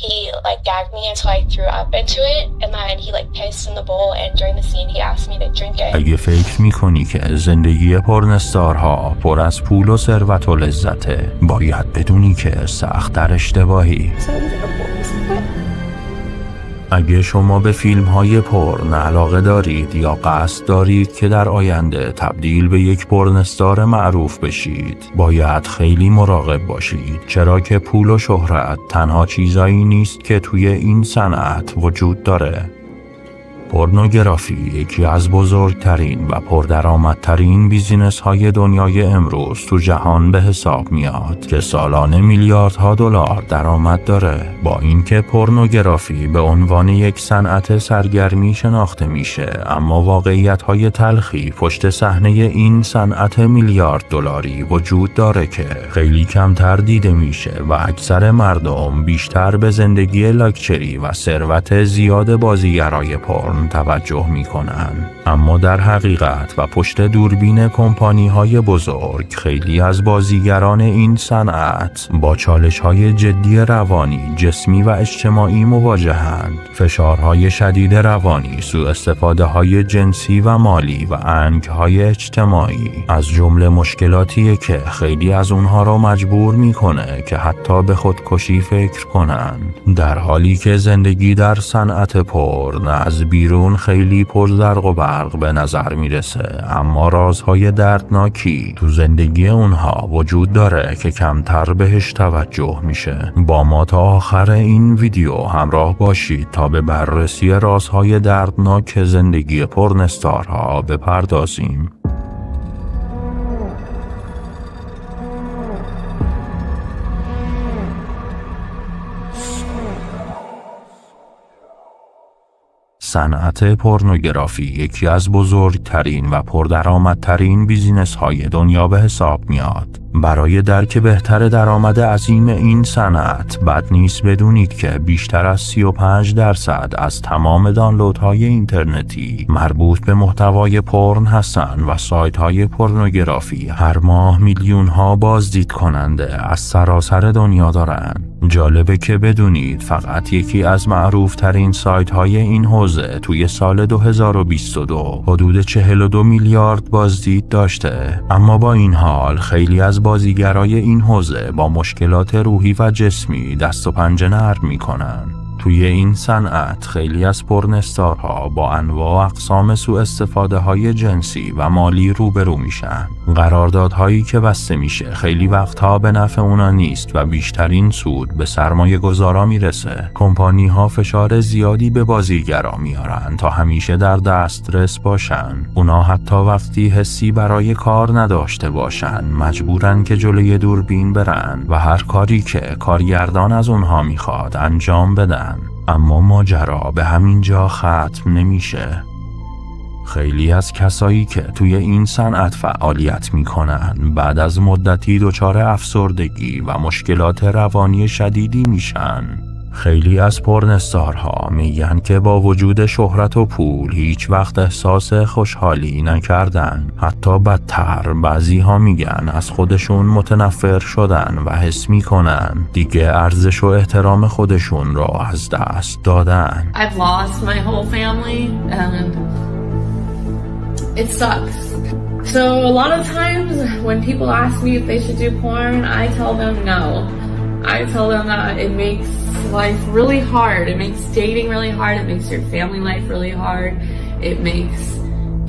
he like gagged me until I threw up into it, and then he like pissed in the bowl, and during the scene he asked me to drink it. اگه فکر میکنی که زندگی پرنستارها پر از پول و ثروت و لذته، باید بدونی که سخت در اشتباهی. اگه شما به فیلم‌های پورن علاقه دارید یا قصد دارید که در آینده تبدیل به یک پورنستار معروف بشید، باید خیلی مراقب باشید، چرا که پول و شهرت تنها چیزایی نیست که توی این صنعت وجود داره. پورنوگرافی یکی از بزرگترین و پردرآمدترین بیزینس های دنیای امروز تو جهان به حساب میاد که سالانه میلیاردها دلار درآمد داره. با اینکه پورنوگرافی به عنوان یک صنعت سرگرمی شناخته میشه، اما واقعیت های تلخی پشت صحنه این صنعت میلیارد دلاری وجود داره که خیلی کمتر دیده میشه و اکثر مردم بیشتر به زندگی لاکچری و ثروت زیاد بازیگرای پورن توجه میکنن. اما در حقیقت و پشت دوربین کمپانی‌های بزرگ، خیلی از بازیگران این صنعت با چالش‌های جدی روانی، جسمی و اجتماعی مواجهند. فشارهای شدید روانی، سوء استفاده‌های جنسی و مالی و انگ‌های اجتماعی از جمله مشکلاتیه که خیلی از اونها را مجبور میکنه که حتی به خودکشی فکر کنن. در حالی که زندگی در صنعت پورن از بیرون خیلی پرزرق و برق به نظر میرسه، اما رازهای دردناکی تو زندگی اونها وجود داره که کمتر بهش توجه میشه. با ما تا آخر این ویدیو همراه باشید تا به بررسی رازهای دردناک زندگی پورنستارها بپردازیم. صنعت پورنوگرافی یکی از بزرگترین و پردرآمدترین بیزینس‌های دنیا به حساب میاد. برای درک بهتر درآمد عظیم این صنعت، بد نیست بدونید که بیشتر از 35% از تمام دانلودهای اینترنتی مربوط به محتوای پورن هستن و سایت‌های پورنوگرافی هر ماه میلیون‌ها بازدید کننده از سراسر دنیا دارن. جالبه که بدونید فقط یکی از معروفترین سایت‌های این حوزه توی سال 2022 حدود 42 میلیارد بازدید داشته. اما با این حال خیلی از بازیگرای این حوزه با مشکلات روحی و جسمی دست و پنجه نرم میکنن. توی این صنعت خیلی از پورنستارها با انواع و اقسام سوء استفاده های جنسی و مالی روبرو میشن. قراردادهایی که بسته میشه خیلی وقتها به نفع اونا نیست و بیشترین سود به سرمایه گذارا میرسه. کمپانی ها فشار زیادی به بازیگرا میارن تا همیشه در دسترس باشن. اونا حتی وقتی حسی برای کار نداشته باشن مجبورن که جلوی دوربین برن و هر کاری که کارگردان از اونها میخواد انجام بدن. اما ماجرا به همین جا ختم نمیشه. خیلی از کسایی که توی این صنعت فعالیت میکنن بعد از مدتی دچار افسردگی و مشکلات روانی شدیدی میشن. خیلی از پورنستارها میگن که با وجود شهرت و پول هیچ وقت احساس خوشحالی نکردن. حتی بدتر بعضی ها میگن از خودشون متنفر شدن و حس میکنن دیگه ارزش و احترام خودشون را از دست دادن. I've lost my whole family and it sucks. So a lot of times when people ask me if they should do porn, I tell them no. I tell them that it makes life really hard. It makes dating really hard. It makes your family life really hard. It makes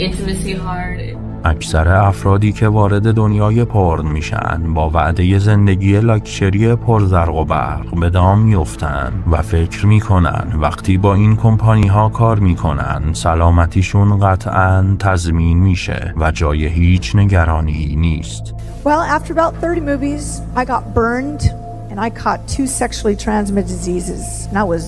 intimacy hard. اکثر افرادی که وارد دنیای پورن میشن با وعده زندگی لاکچری پرزرق و برق به دام میفتن و فکر میکنن وقتی با این کمپانی ها کار میکنن سلامتیشون قطعاً تضمین میشه و جای هیچ نگرانی نیست. Well, after about 30 movies, I got burned and I caught 2 sexually transmitted diseases and I was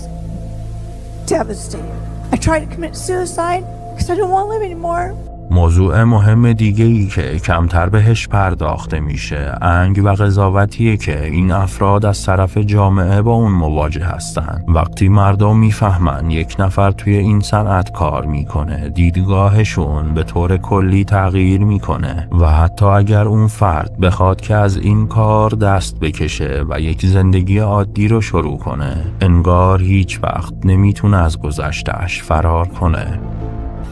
devastated. I tried to commit suicide because I don't want to live anymore. موضوع مهم دیگه‌ای که کمتر بهش پرداخته میشه انگ و قضاوتیه که این افراد از طرف جامعه با اون مواجه هستن. وقتی مردم میفهمن یک نفر توی این صنعت کار میکنه، دیدگاهشون به طور کلی تغییر میکنه و حتی اگر اون فرد بخواد که از این کار دست بکشه و یک زندگی عادی رو شروع کنه، انگار هیچ وقت نمیتونه از گذشته‌اش فرار کنه.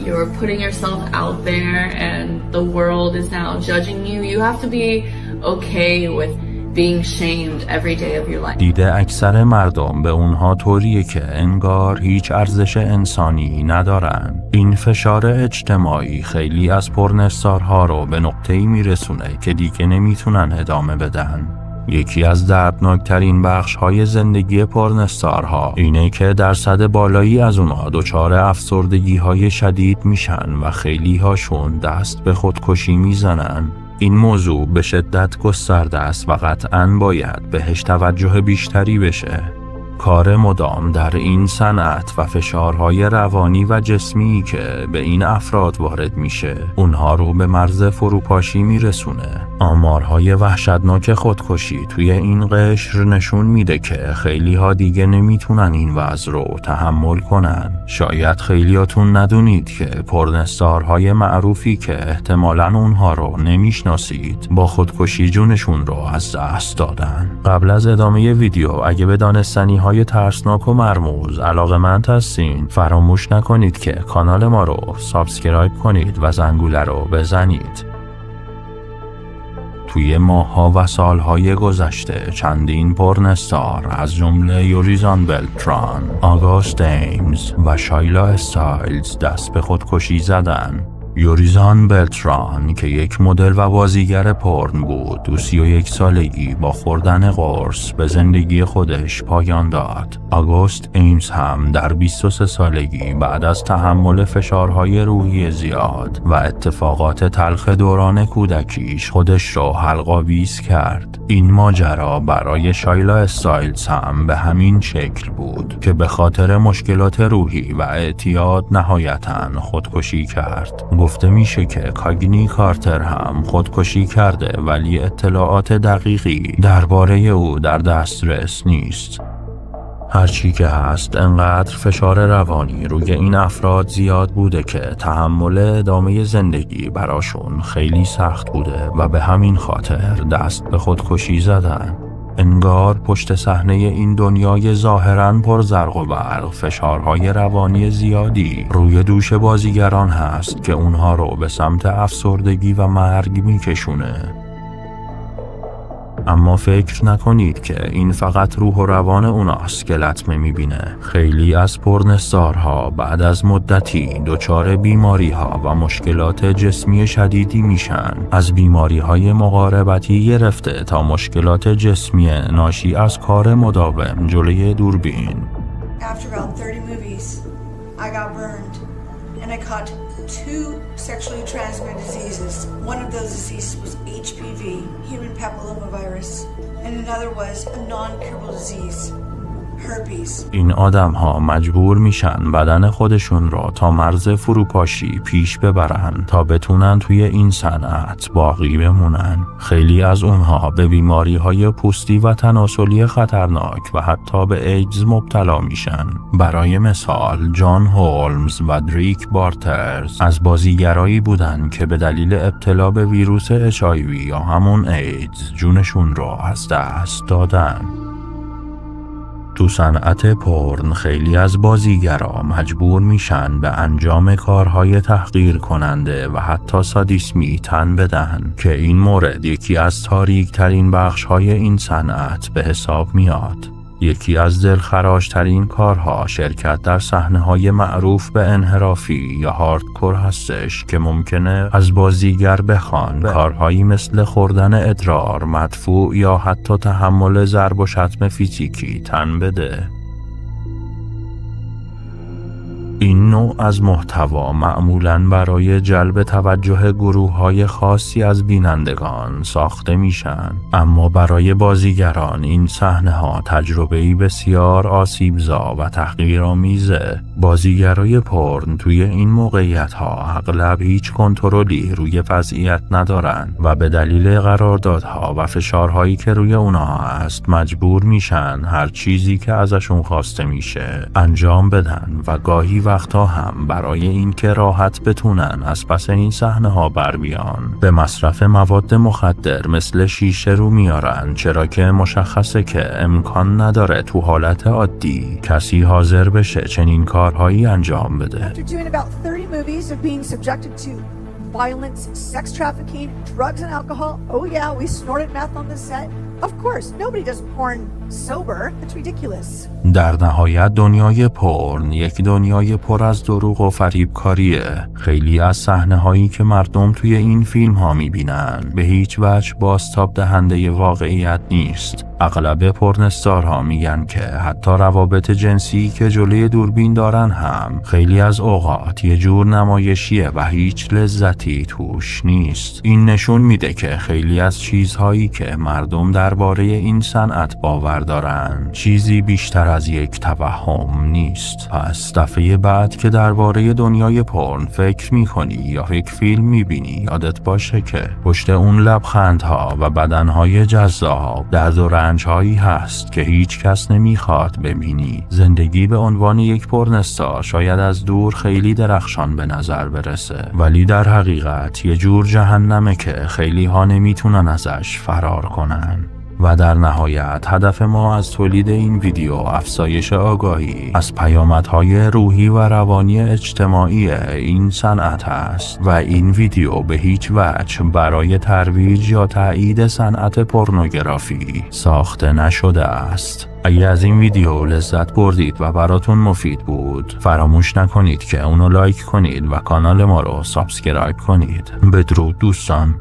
You're putting yourself out there and the world is now judging you. You have to be okay with being shamed every day of your life. دیده اکثر مردم به اونها طوریه که انگار هیچ ارزش انسانی ندارن. این فشار اجتماعی خیلی از پرنستارها رو به نقطه‌ای میرسونه که دیگه نمیتونن ادامه بدن. یکی از دردناکترین بخش‌های زندگی پرنستارها اینه که درصد بالایی از اونها دچار افسردگی‌های شدید میشن و خیلی هاشون دست به خودکشی میزنن. این موضوع به شدت گسترده است و قطعاً باید بهش توجه بیشتری بشه. کار مدام در این صنعت و فشارهای روانی و جسمی که به این افراد وارد میشه اونها رو به مرز فروپاشی میرسونه. آمارهای وحشتناک خودکشی توی این قشر نشون میده که خیلی ها دیگه نمیتونن این وضع رو تحمل کنن. شاید خیلیاتون ندونید که پرنستارهای معروفی که احتمالاً اونها رو نمیشناسید با خودکشی جونشون رو از دست دادن. قبل از ادامه ویدیو اگه به دانستنی های ترسناک و مرموز علاقه‌مند هستین فراموش نکنید که کانال ما رو سابسکرایب کنید و زنگوله رو بزنید. توی ماه‌ها و سال‌های گذشته چندین پرنستار از جمله یوریزان بلتران، آگوست ایمز و شایلا استایلز دست به خودکشی زدن. یوریزان بلتران که یک مدل و بازیگر پورن بود، تو 31 سالگی با خوردن قرص به زندگی خودش پایان داد. آگوست ایمز هم در 23 سالگی بعد از تحمل فشارهای روحی زیاد و اتفاقات تلخ دوران کودکیش خودش رو حلق‌آویز کرد. این ماجرا برای شایلا استایلز هم به همین شکل بود که به خاطر مشکلات روحی و اعتیاد نهایتاً خودکشی کرد. گفته میشه که کاگنی کارتر هم خودکشی کرده ولی اطلاعات دقیقی درباره او در دسترس نیست. هرچی که هست انقدر فشار روانی روی این افراد زیاد بوده که تحمل ادامه زندگی براشون خیلی سخت بوده و به همین خاطر دست به خودکشی زدن. انگار پشت صحنه این دنیای ظاهراً پر زرق و برق فشارهای روانی زیادی روی دوش بازیگران هست که اونها رو به سمت افسردگی و مرگ میکشونه. اما فکر نکنید که این فقط روح و روان اوناست که لطمه میبینه. خیلی از پرنستارها بعد از مدتی دچار بیماری‌ها و مشکلات جسمی شدیدی میشن، از بیماری‌های مقاربتی گرفته تا مشکلات جسمی ناشی از کار مداوم جلوی دوربین. After about 30 movies, I got burned and I caught 2 sexually transmitted diseases. One of those diseases was HPV, human papillomavirus, and another was a non-curable disease, herpes. این آدم ها مجبور میشن بدن خودشون را تا مرز فروپاشی پیش ببرن تا بتونن توی این صنعت باقی بمونن. خیلی از اونها به بیماری های پوستی و تناسلی خطرناک و حتی به ایدز مبتلا میشن. برای مثال جان هولمز و دریک بارترز از بازیگرایی بودن که به دلیل ابتلا به ویروس HIV یا همون ایدز جونشون را از دست دادن. تو صنعت پورن خیلی از بازیگرا مجبور میشن به انجام کارهای تحقیر کننده و حتی سادیسمی تن بدن که این مورد یکی از تاریک ترین بخش‌های این صنعت به حساب میاد. یکی از دلخراشترین کارها شرکت در صحنه‌های معروف به انحرافی یا هاردکور هستش که ممکنه از بازیگر بخوان کارهایی مثل خوردن ادرار، مدفوع یا حتی تحمل ضرب و شتم فیزیکی تن بده. این نوع از محتوا معمولاً برای جلب توجه گروه‌های خاصی از بینندگان ساخته میشن، اما برای بازیگران این صحنه‌ها تجربه‌ای بسیار آسیبزا و تحقیرآمیزه. بازیگرای پورن توی این موقعیت‌ها اغلب هیچ کنترلی روی وضعیت ندارن و به دلیل قراردادها و فشارهایی که روی اونها هست مجبور میشن هر چیزی که ازشون خواسته میشه انجام بدن و گاهی وقتا هم برای اینکه راحت بتونن از پس این صحنه‌ها بر بیان به مصرف مواد مخدر مثل شیشه رو میارن، چرا که مشخصه که امکان نداره تو حالت عادی کسی حاضر بشه چنین کارهایی انجام بده. Violence, sex trafficking, drugs and alcohol. Oh yeah, we snorted meth on the set. Of course, nobody does porn sober. It's ridiculous. در نهایت دنیای پورن یک دنیای پر از دروغ و فریبکاریه. خیلی از صحنه‌هایی که مردم توی این فیلم‌ها می‌بینن به هیچ وجه بازتاب دهنده واقعیت نیست. اغلب پورنستارها میگن که حتی روابط جنسی که جلوی دوربین دارن هم خیلی از اوقات یه جور نمایشیه و هیچ لذتی توش نیست. این نشون میده که خیلی از چیزهایی که مردم درباره این صنعت باور دارن چیزی بیشتر از یک توهم نیست. پس دفعه بعد که درباره دنیای پورن فکر میکنی یا یک فیلم میبینی یادت باشه که پشت اون لبخندها و بدنهای جذاب درد و رنجهایی هست که هیچ کس نمیخواد ببینی. زندگی به عنوان یک پورنستار شاید از دور خیلی درخشان به نظر برسه، ولی در حقیقت یه جور جهنمه که خیلی ها نمیتونن ازش فرار کنن. و در نهایت هدف ما از تولید این ویدیو افزایش آگاهی از پیامدهای روحی و روانی اجتماعی این صنعت است و این ویدیو به هیچ وجه برای ترویج یا تایید صنعت پورنوگرافی ساخته نشده است. اگه از این ویدیو لذت بردید و براتون مفید بود فراموش نکنید که اونو لایک کنید و کانال ما رو سابسکرایب کنید. بدرود دوستان.